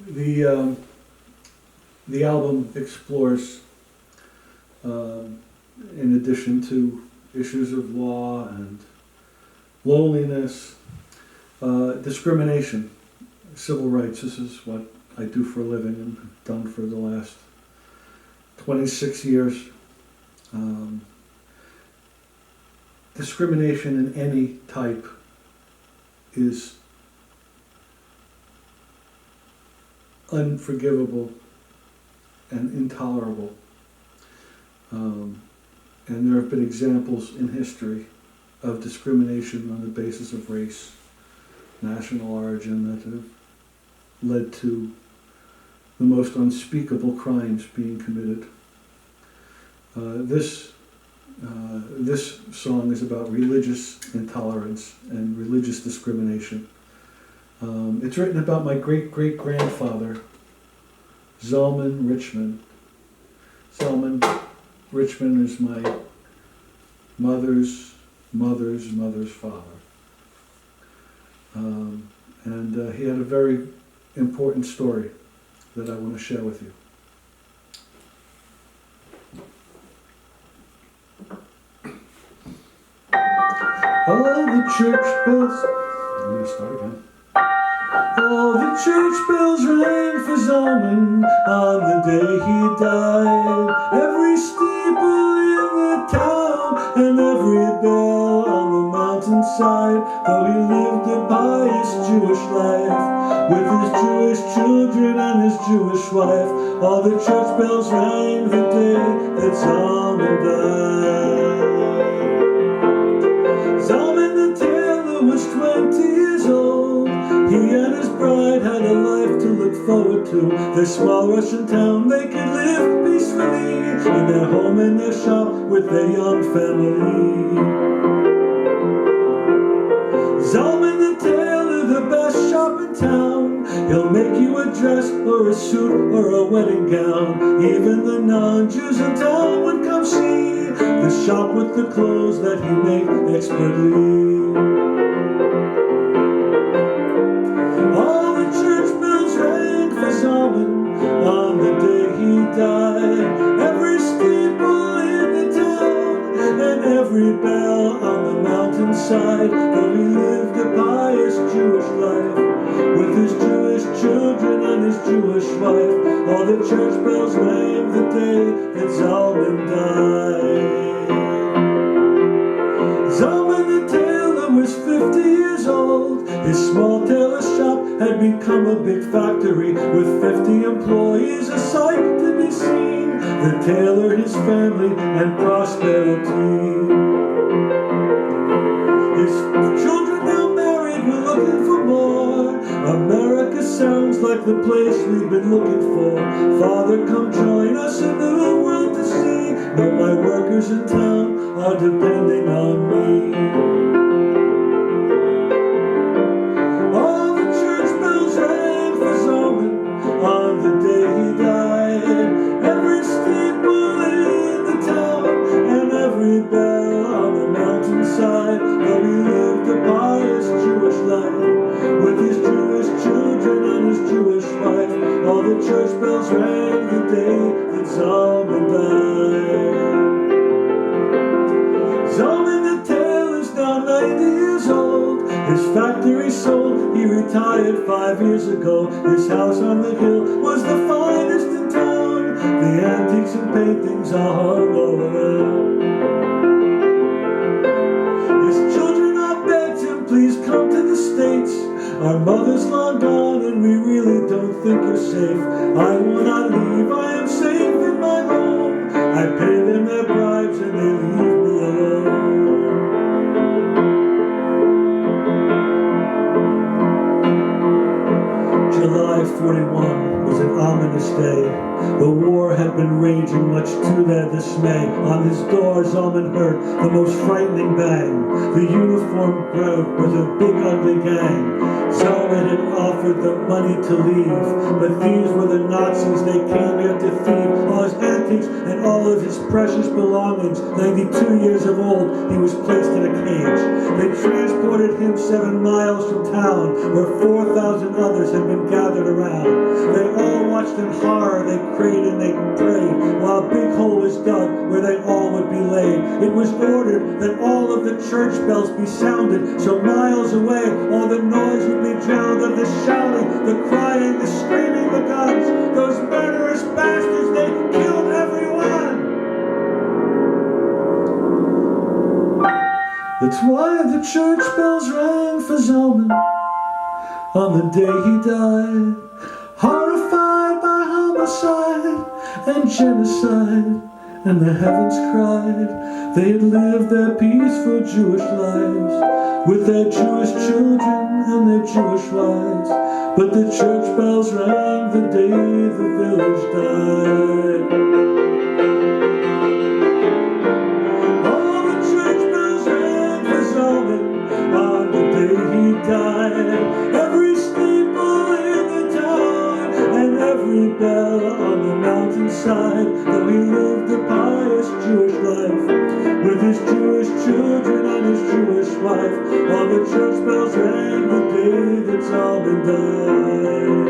The album explores, in addition to issues of law and loneliness, discrimination, civil rights. This is what I do for a living and have done for the last 26 years. Discrimination in any type is unforgivable and intolerable. And there have been examples in history of discrimination on the basis of race, national origin, that have led to the most unspeakable crimes being committed. This song is about religious intolerance and religious discrimination. It's written about my great-great-grandfather, Zalman Richman. Zalman Richman is my mother's father. And he had a very important story that I want to share with you. All the church bells... Let me start again. All the church bells rang for Zalman on the day he died. Every steeple in the town and every bell on the mountainside. Though he lived a pious Jewish life with his Jewish children and his Jewish wife, all the church bells rang the day that Zalman died. Zalman the tailor was 20 years old. He and his bride had a life to look forward to. Their small Russian town, they could live peacefully in their home and their shop with their young family. Zalman the tailor, the best shop in town. He'll make you a dress or a suit or a wedding gown. Even the non-Jews in town would come see the shop with the clothes that he made expertly. All the church bells rang for Zalman on the day he died. Every steeple in the town and every bell on the mountainside. Though he lived a pious Jewish life with his Jewish children and his Jewish wife, all the church bells rang the day that Zalman died. Zalman the tailor was 50 years old. His small tailor shop had become a big factory with 50 employees, a sight to be seen. The tailor, his family, and prosperity. His children now married were looking for more. America sounds like the place we've been looking for. Father, come join us in the world to see. But my workers in town are depending on me. All the church bells rang for Zalman on the day he died. Every steeple in the town and every bell on the mountainside. Though he lived a pious Jewish life with his Jewish children and his Jewish wife, all the church bells rang the day that Zalman died. Zalman the tailor's now 90 years old. His factory sold, he retired 5 years ago. His house on the hill was the finest in town. The antiques and paintings are hung all around. His children all begged him, please come to the States. Our mother's long gone and we really don't think you're safe. I will not leave, I am safe in my home. I pay them their bribes and they leave me alone. July 41 was an ominous day. The war had been raging much to their dismay. On his door Zalman heard the most frightening bang. The uniformed broke with a big ugly gang. Zalman had offered them money to leave, but these were the Nazis, they came here to thieve all his antiques and all of his precious belongings. 92 years of old, he was placed in a cage. They transported him 7 miles from town, where 4,000 others had been gathered around. in horror they prayed and they prayed, while a big hole was dug where they all would be laid. It was ordered that all of the church bells be sounded, so miles away all the noise would be drowned of the shouting, the crying, the screaming, the guns. Those murderous bastards, they killed everyone. That's why the church bells rang for Zalman on the day he died, horrified by homicide and genocide, and the heavens cried. They had lived their peaceful Jewish lives with their Jewish children and their Jewish wives, but the church bells rang the day the village died. All the church bells rang for Zalman on the day he died. Every steeple in the town and every bell on the mountainside, though he lived a pious Jewish life with his Jewish children and his Jewish wife. All the church bells rang the day that Zalman died.